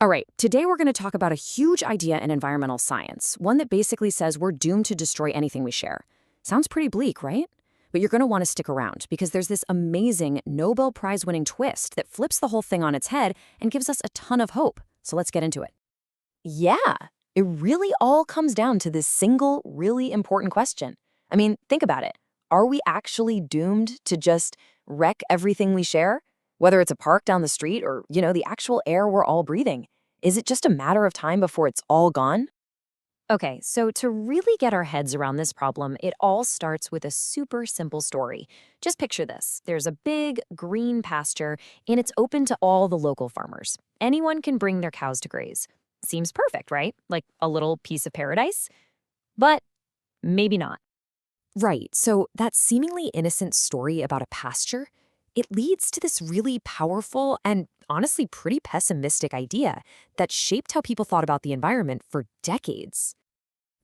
All right, today we're going to talk about a huge idea in environmental science, one that basically says we're doomed to destroy anything we share. Sounds pretty bleak, right? But you're going to want to stick around because there's this amazing Nobel Prize winning twist that flips the whole thing on its head and gives us a ton of hope. So let's get into it. Yeah, it really all comes down to this single, really important question. I mean, think about it. Are we actually doomed to just wreck everything we share? Whether it's a park down the street or, the actual air we're all breathing. Is it just a matter of time before it's all gone? Okay, so to really get our heads around this problem, it all starts with a super simple story. Just picture this. There's a big green pasture, and it's open to all the local farmers. Anyone can bring their cows to graze. Seems perfect, right? Like a little piece of paradise? But maybe not. Right, so that seemingly innocent story about a pasture, it leads to this really powerful and honestly pretty pessimistic idea that shaped how people thought about the environment for decades.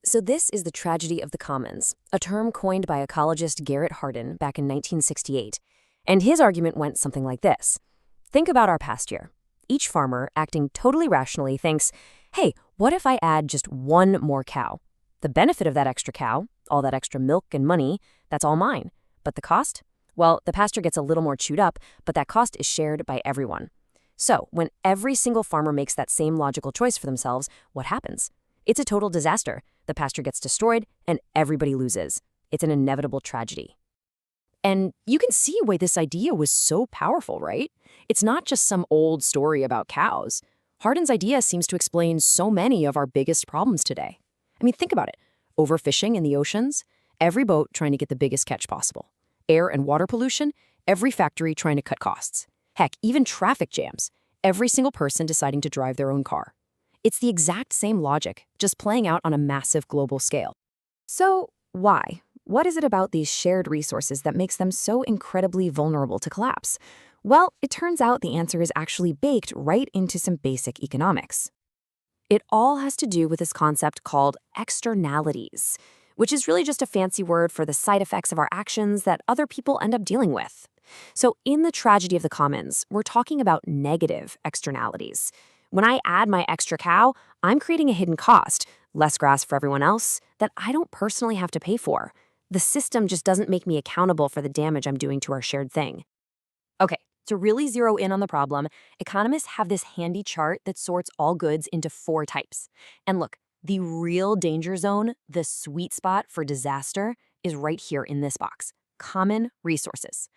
So this is the tragedy of the commons, a term coined by ecologist Garrett Hardin back in 1968. And his argument went something like this. Think about our past year. Each farmer, acting totally rationally, thinks, hey, what if I add just one more cow? The benefit of that extra cow, all that extra milk and money, that's all mine. But the cost? Well, the pasture gets a little more chewed up, but that cost is shared by everyone. So, when every single farmer makes that same logical choice for themselves, what happens? It's a total disaster. The pasture gets destroyed, and everybody loses. It's an inevitable tragedy. And you can see why this idea was so powerful, right? It's not just some old story about cows. Hardin's idea seems to explain so many of our biggest problems today. I mean, think about it. Overfishing in the oceans, every boat trying to get the biggest catch possible. Air and water pollution, every factory trying to cut costs. Heck, even traffic jams, every single person deciding to drive their own car. It's the exact same logic, just playing out on a massive global scale. So, why? What is it about these shared resources that makes them so incredibly vulnerable to collapse? Well, it turns out the answer is actually baked right into some basic economics. It all has to do with this concept called externalities, which is really just a fancy word for the side effects of our actions that other people end up dealing with. So in the tragedy of the commons, we're talking about negative externalities. When I add my extra cow, I'm creating a hidden cost, less grass for everyone else, that I don't personally have to pay for. The system just doesn't make me accountable for the damage I'm doing to our shared thing. Okay, to really zero in on the problem, economists have this handy chart that sorts all goods into 4 types. And look, the real danger zone, the sweet spot for disaster, is right here in this box. Common resources.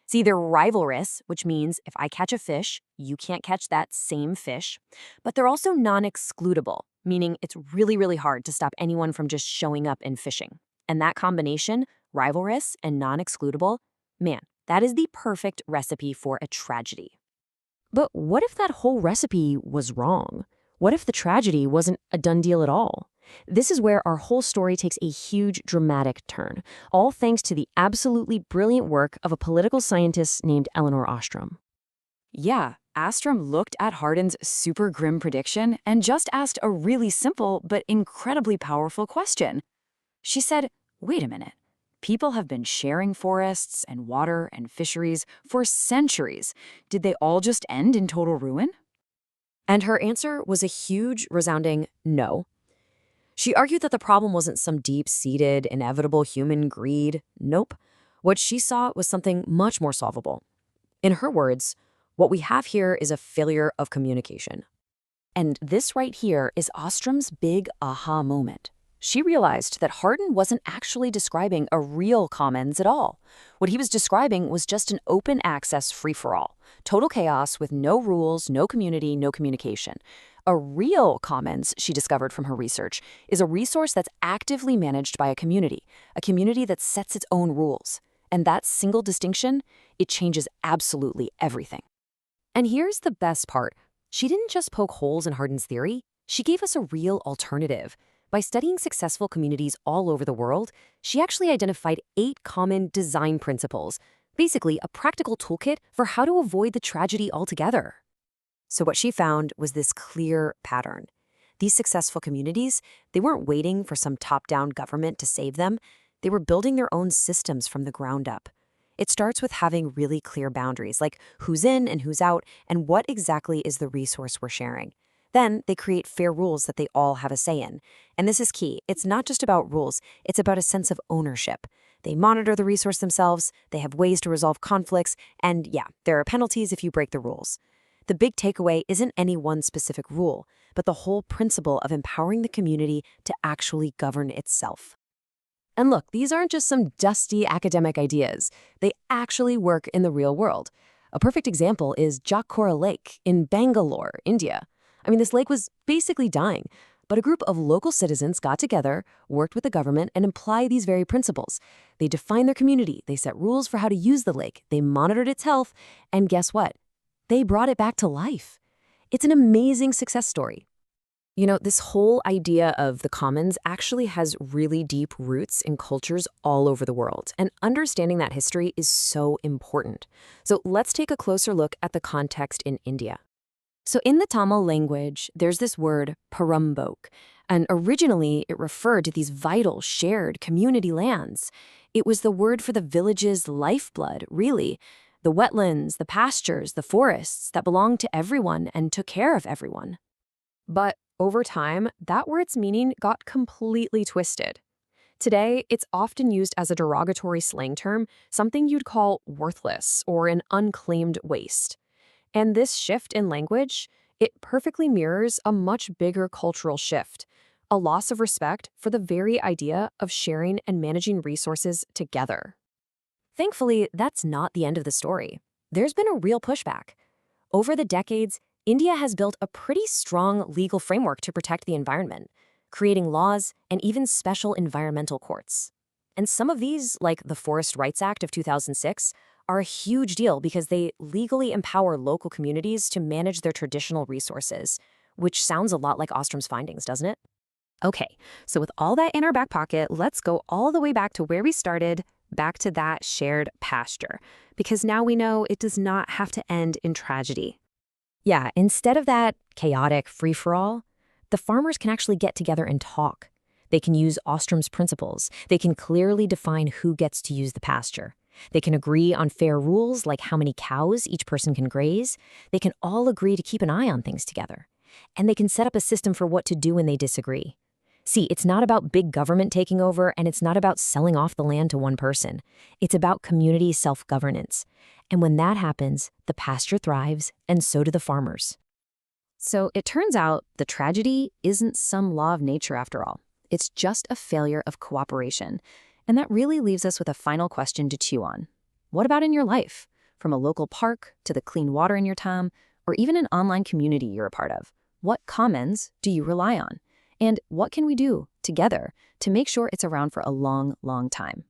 See, they're rivalrous, which means if I catch a fish, you can't catch that same fish. But they're also non-excludable, meaning it's really, really hard to stop anyone from just showing up and fishing. And that combination, rivalrous and non-excludable, man, that is the perfect recipe for a tragedy. But what if that whole recipe was wrong? What if the tragedy wasn't a done deal at all? This is where our whole story takes a huge dramatic turn, all thanks to the absolutely brilliant work of a political scientist named Elinor Ostrom. Yeah, Ostrom looked at Hardin's super grim prediction and just asked a really simple but incredibly powerful question. She said, wait a minute. People have been sharing forests and water and fisheries for centuries. Did they all just end in total ruin? And her answer was a huge, resounding no. She argued that the problem wasn't some deep-seated, inevitable human greed. Nope. What she saw was something much more solvable. In her words, what we have here is a failure of communication. And this right here is Ostrom's big aha moment. She realized that Hardin wasn't actually describing a real commons at all. What he was describing was just an open access free-for-all. Total chaos with no rules, no community, no communication. A real commons, she discovered from her research, is a resource that's actively managed by a community that sets its own rules. And that single distinction, it changes absolutely everything. And here's the best part. She didn't just poke holes in Hardin's theory, she gave us a real alternative. By studying successful communities all over the world, she actually identified 8 common design principles, basically a practical toolkit for how to avoid the tragedy altogether. So what she found was this clear pattern. These successful communities, they weren't waiting for some top-down government to save them. They were building their own systems from the ground up. It starts with having really clear boundaries, like who's in and who's out, and what exactly is the resource we're sharing. Then they create fair rules that they all have a say in. And this is key. It's not just about rules, it's about a sense of ownership. They monitor the resource themselves, they have ways to resolve conflicts, and yeah, there are penalties if you break the rules. The big takeaway isn't any one specific rule, but the whole principle of empowering the community to actually govern itself. And look, these aren't just some dusty academic ideas. They actually work in the real world. A perfect example is Jakhora Lake in Bangalore, India. I mean, this lake was basically dying, but a group of local citizens got together, worked with the government, and applied these very principles. They defined their community, they set rules for how to use the lake, they monitored its health, and guess what? They brought it back to life. It's an amazing success story. You know, this whole idea of the commons actually has really deep roots in cultures all over the world, and understanding that history is so important. So let's take a closer look at the context in India. So in the Tamil language, there's this word Perambok, and originally it referred to these vital, shared community lands. It was the word for the village's lifeblood, really. The wetlands, the pastures, the forests that belonged to everyone and took care of everyone. But over time, that word's meaning got completely twisted. Today, it's often used as a derogatory slang term, something you'd call worthless or an unclaimed waste. And this shift in language, it perfectly mirrors a much bigger cultural shift, a loss of respect for the very idea of sharing and managing resources together. Thankfully, that's not the end of the story. There's been a real pushback. Over the decades, India has built a pretty strong legal framework to protect the environment, creating laws and even special environmental courts. And some of these, like the Forest Rights Act of 2006, are a huge deal because they legally empower local communities to manage their traditional resources, which sounds a lot like Ostrom's findings, doesn't it? Okay, so with all that in our back pocket, let's go all the way back to where we started, back to that shared pasture, because now we know it does not have to end in tragedy. Yeah, instead of that chaotic free-for-all, the farmers can actually get together and talk. They can use Ostrom's principles. They can clearly define who gets to use the pasture. They can agree on fair rules like how many cows each person can graze. They can all agree to keep an eye on things together. And they can set up a system for what to do when they disagree. See, it's not about big government taking over, and it's not about selling off the land to one person. It's about community self-governance. And when that happens, the pasture thrives, and so do the farmers. So it turns out the tragedy isn't some law of nature after all. It's just a failure of cooperation. And that really leaves us with a final question to chew on. What about in your life? From a local park to the clean water in your town, or even an online community you're a part of, what commons do you rely on? And what can we do together to make sure it's around for a long, long time?